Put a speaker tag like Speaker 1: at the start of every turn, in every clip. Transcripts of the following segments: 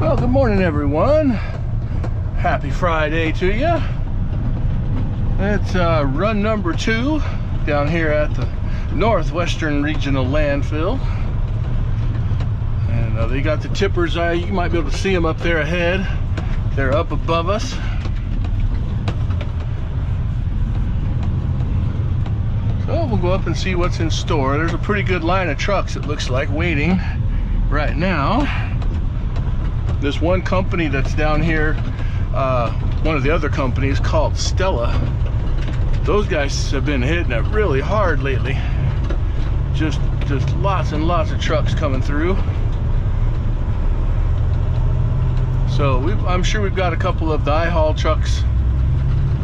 Speaker 1: Well, good morning, everyone. Happy Friday to you. It's run number 2 down here at the Northwestern Regional Landfill. And they got the tippers. You might be able to see them up there ahead. They're up above us. So we'll go up and see what's in store. There's a pretty good line of trucks, it looks like, waiting right now. This one company that's down here, one of the other companies called Stella, those guys have been hitting it really hard lately. Just lots and lots of trucks coming through. So I'm sure we've got a couple of the I-Haul trucks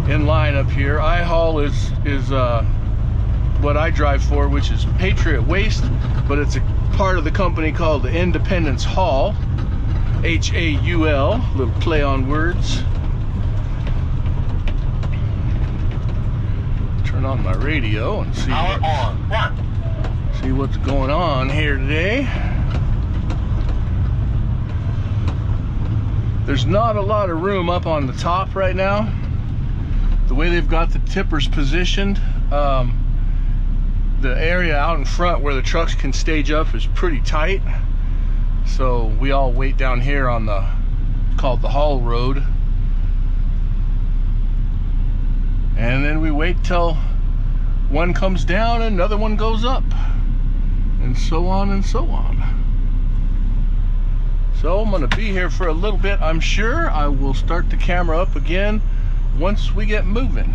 Speaker 1: in line up here. I-Haul is what I drive for, which is Patriot Waste, but it's a part of the company called the Independence Haul. H-A-U-L, little play on words. Turn on my radio and see what's going on here today. There's not a lot of room up on the top right now. The way they've got the tippers positioned, the area out in front where the trucks can stage up is pretty tight. So we all wait down here on the, called the haul road. And then we wait till one comes down and another one goes up. And so on and so on. So I'm gonna be here for a little bit, I'm sure. I will start the camera up again once we get moving.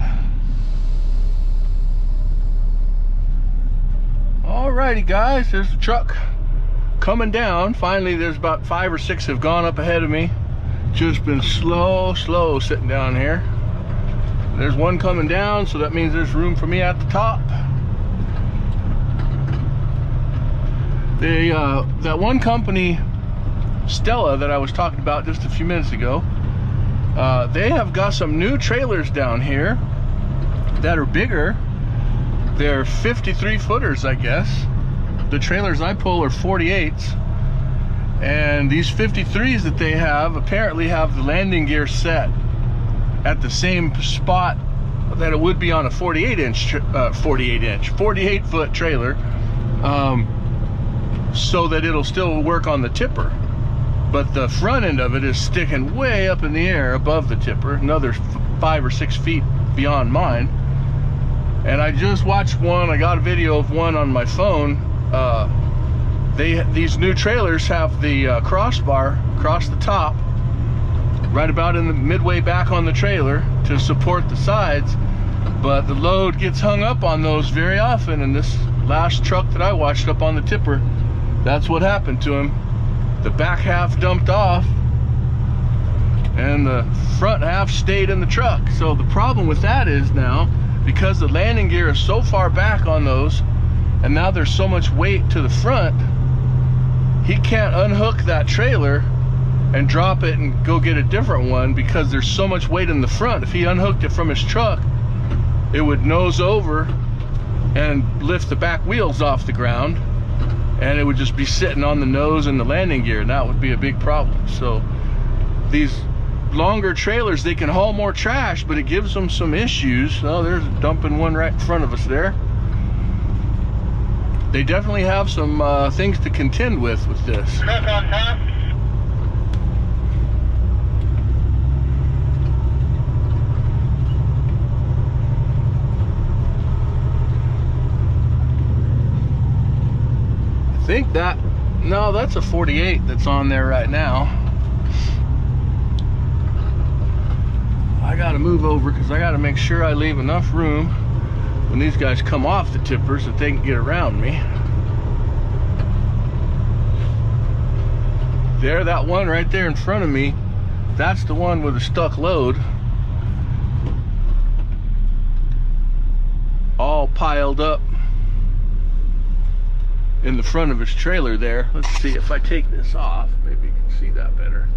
Speaker 1: Alrighty guys, there's the truck coming down. Finally, there's about 5 or 6 have gone up ahead of me. Just been slow sitting down here. There's one coming down, so that means there's room for me at the top. That one company, Stella, that I was talking about just a few minutes ago, they have got some new trailers down here that are bigger. They're 53 footers, I guess. The trailers I pull are 48s, and these 53s that they have apparently have the landing gear set at the same spot that it would be on a 48 foot trailer, so that it'll still work on the tipper. But the front end of it is sticking way up in the air above the tipper, another 5 or 6 feet beyond mine. And I just watched one. I got a video of one on my phone. These new trailers have the crossbar across the top, right about in the midway back on the trailer to support the sides, but the load gets hung up on those very often. And this last truck that I watched up on the tipper, that's what happened to him. The back half dumped off and the front half stayed in the truck. So the problem with that is now, because the landing gear is so far back on those, and now there's so much weight to the front, he can't unhook that trailer and drop it and go get a different one because there's so much weight in the front. If he unhooked it from his truck, it would nose over and lift the back wheels off the ground, and it would just be sitting on the nose and the landing gear, and that would be a big problem. So these longer trailers, they can haul more trash, but it gives them some issues. Oh, there's dumping one right in front of us there. They definitely have some things to contend with this.
Speaker 2: Truck on top.
Speaker 1: I think that, no, that's a 48 that's on there right now. I gotta move over because I gotta make sure I leave enough room when these guys come off the tippers that they can get around me. There, that one right there in front of me, that's the one with a stuck load. All piled up in the front of his trailer there. Let's see if I take this off, maybe you can see that better.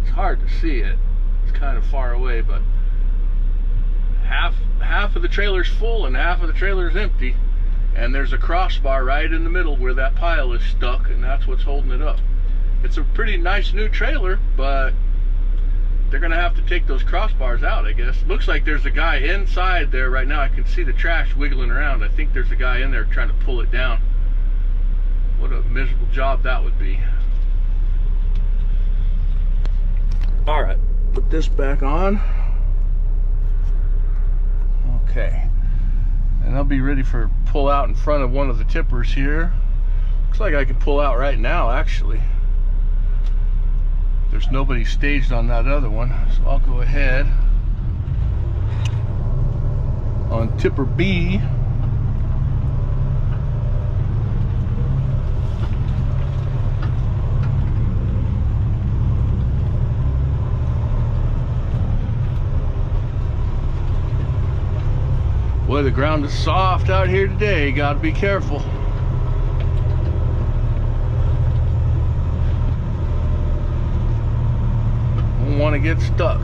Speaker 1: It's hard to see it, it's kind of far away, but half of the trailer's full and half of the trailer's empty, and there's a crossbar right in the middle where that pile is stuck, and that's what's holding it up. It's a pretty nice new trailer, but they're gonna have to take those crossbars out, I guess. Looks like there's a guy inside there right now. I can see the trash wiggling around. I think there's a guy in there trying to pull it down. What a miserable job that would be. All right, put this back on. Okay, and I'll be ready for pull out in front of one of the tippers here. Looks like I can pull out right now, actually. There's nobody staged on that other one, so I'll go ahead on tipper B. Boy, the ground is soft out here today. Gotta be careful. Don't want to get stuck.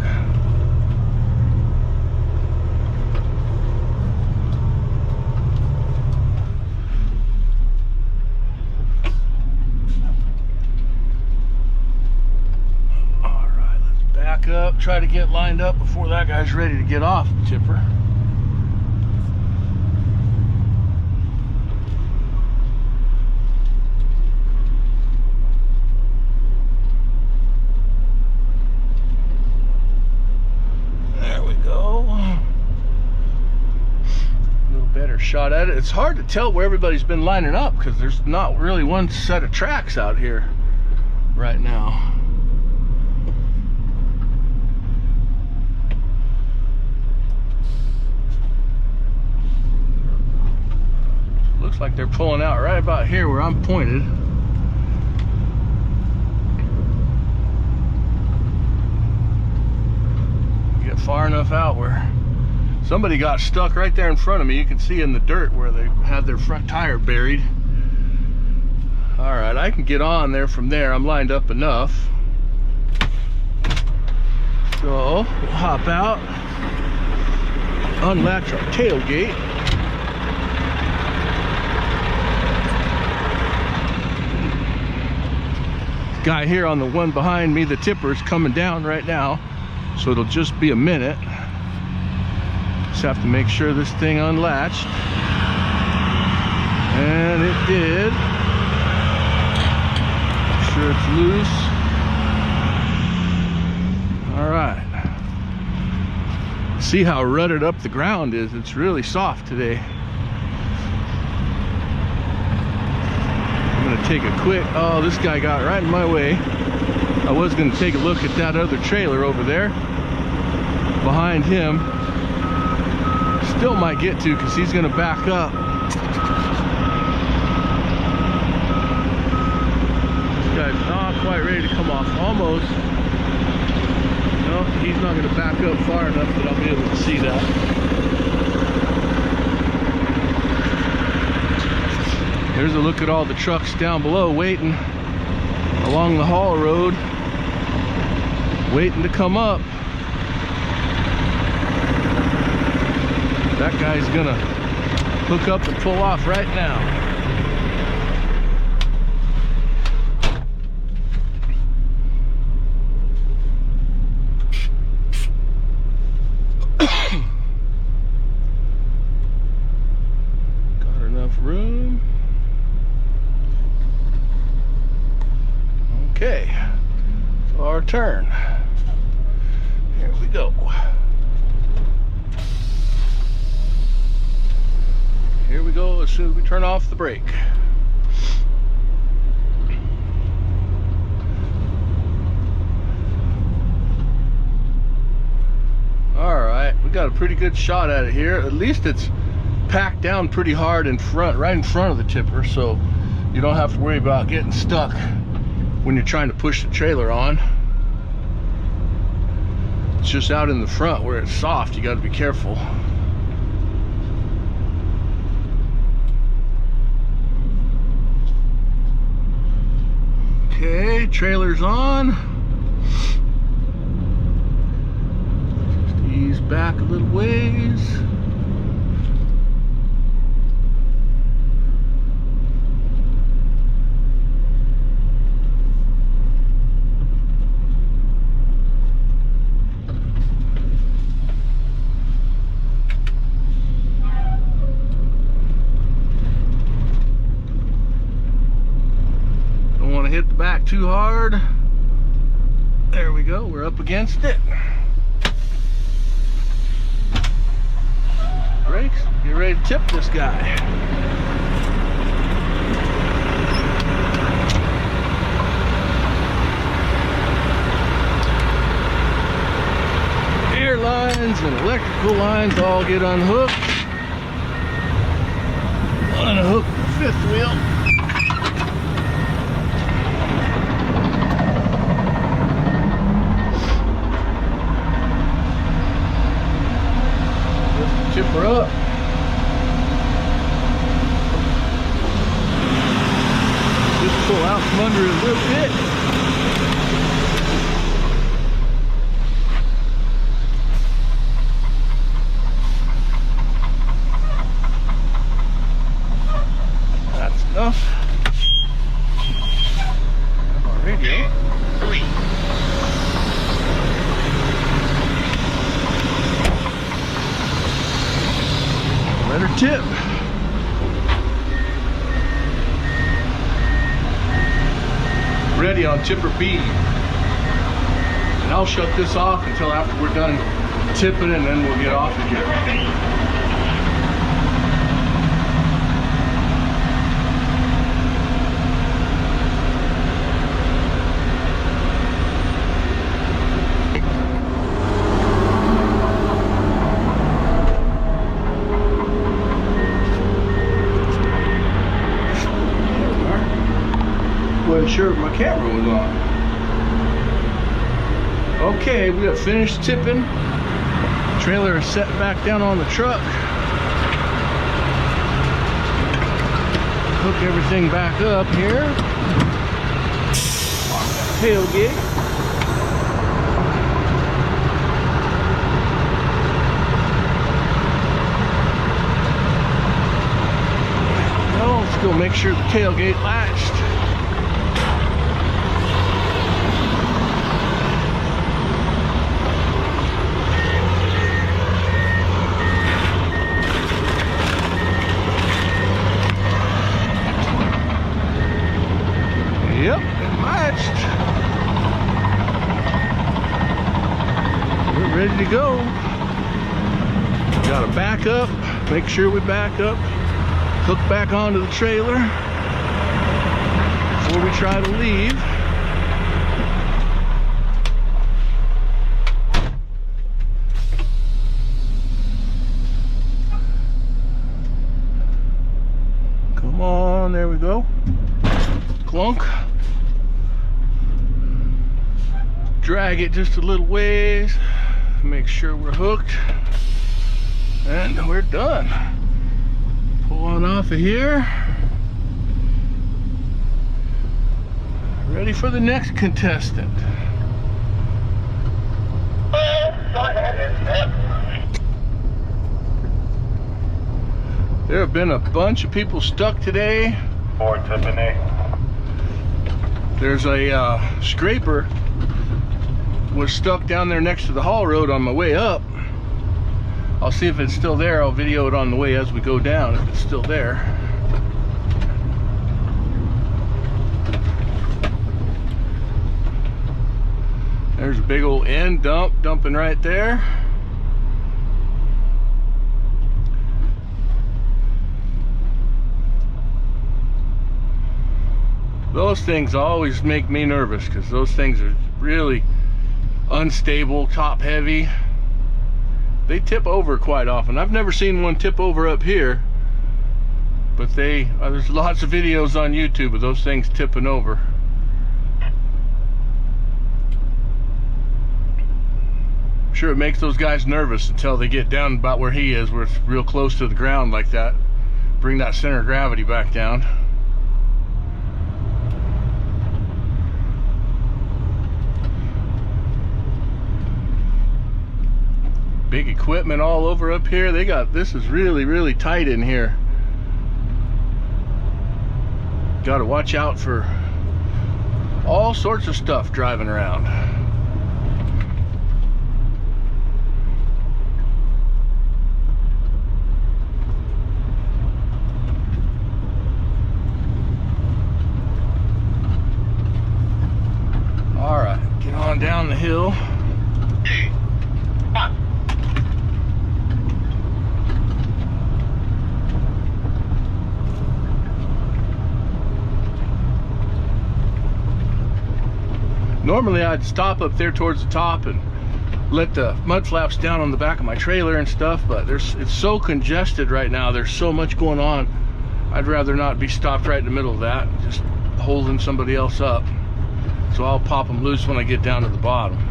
Speaker 1: All right, let's back up. Try to get lined up before that guy's ready to get off the tipper. Shot at it. It's hard to tell where everybody's been lining up because there's not really one set of tracks out here right now. Looks like they're pulling out right about here where I'm pointed. Get far enough out where somebody got stuck right there in front of me. You can see in the dirt where they had their front tire buried. All right, I can get on there from there. I'm lined up enough. So we'll hop out, unlatch our tailgate. Guy here on the one behind me, the tipper, is coming down right now. So it'll just be a minute. Just have to make sure this thing unlatched, and it did. Make sure it's loose. All right, see how rutted up the ground is. It's really soft today. I'm gonna take a quick, oh, this guy got right in my way. I was gonna take a look at that other trailer over there behind him. Still might get to because he's going to back up. This guy's not quite ready to come off. Almost. No, he's not going to back up far enough that I'll be able to see that. There's a look at all the trucks down below waiting along the haul road, waiting to come up. That guy's gonna hook up and pull off right now. Got enough room. Okay, so our turn. Here we go. Here we go as soon as we turn off the brake. All right, we got a pretty good shot at it here. At least it's packed down pretty hard in front, right in front of the tipper, so you don't have to worry about getting stuck when you're trying to push the trailer on. It's just out in the front where it's soft. You got to be careful. Okay, trailer's on. Just ease back a little ways. back too hard. There we go, we're up against it. Brakes, get ready to tip this guy. Air lines and electrical lines all get unhooked. Unhook the fifth wheel. Tip her up. Just pull out from under it a little bit. That's enough. Our radio. Let her tip. Ready on tipper B. And I'll shut this off until after we're done tipping, and then we'll get off again. Wasn't sure if my camera was on. Okay, we have finished tipping. Trailer is set back down on the truck. Hook everything back up here. Tailgate. Well, let's go make sure the tailgate latched. Yep, it matched. We're ready to go. Got to back up, make sure we back up, hook back onto the trailer before we try to leave. Come on, there we go. Clunk. Drag it just a little ways, make sure we're hooked, and we're done. Pull on off of here. Ready for the next contestant. There have been a bunch of people stuck today.
Speaker 2: For Tiffany.
Speaker 1: There's a scraper was stuck down there next to the haul road on my way up. I'll see if it's still there. I'll video it on the way as we go down if it's still there. There's a big old end dump dumping right there. Those things always make me nervous because those things are really unstable, top heavy. They tip over quite often. I've never seen one tip over up here, but there's lots of videos on YouTube of those things tipping over. I'm sure it makes those guys nervous until they get down about where he is, where it's real close to the ground like that. Bring that center of gravity back down. Big equipment all over up here. This is really, really tight in here. Got to watch out for all sorts of stuff driving around. the hill.
Speaker 2: 2, 1.
Speaker 1: Normally I'd stop up there towards the top and let the mud flaps down on the back of my trailer and stuff, but it's so congested right now. There's so much going on. I'd rather not be stopped right in the middle of that, just holding somebody else up. So I'll pop them loose when I get down to the bottom.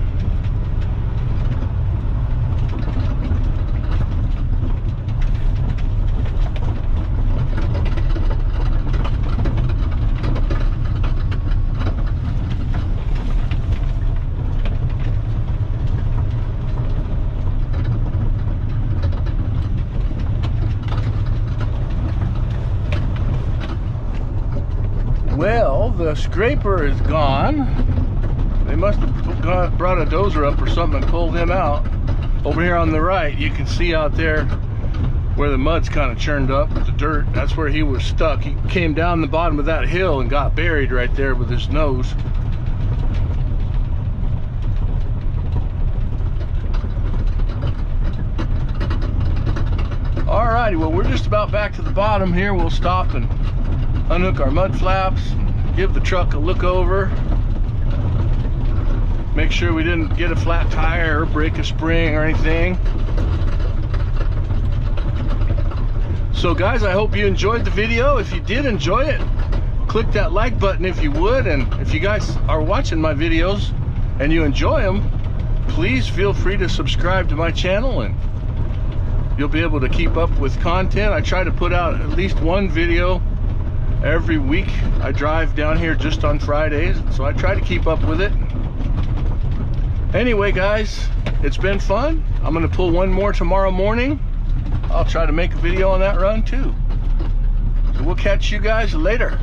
Speaker 1: Well, the scraper is gone. They must have brought a dozer up or something and pulled him out. Over here on the right, you can see out there where the mud's kind of churned up with the dirt. That's where he was stuck. He came down the bottom of that hill and got buried right there with his nose. Alrighty, well, we're just about back to the bottom here. We'll stop and unhook our mud flaps, give the truck a look over, make sure we didn't get a flat tire or break a spring or anything. So guys, I hope you enjoyed the video. If you did enjoy it, click that like button if you would, and if you guys are watching my videos and you enjoy them, please feel free to subscribe to my channel and you'll be able to keep up with content. I try to put out at least one video every week. I drive down here just on Fridays, so I try to keep up with it. Anyway guys, it's been fun. I'm gonna pull one more tomorrow morning. I'll try to make a video on that run too. So we'll catch you guys later.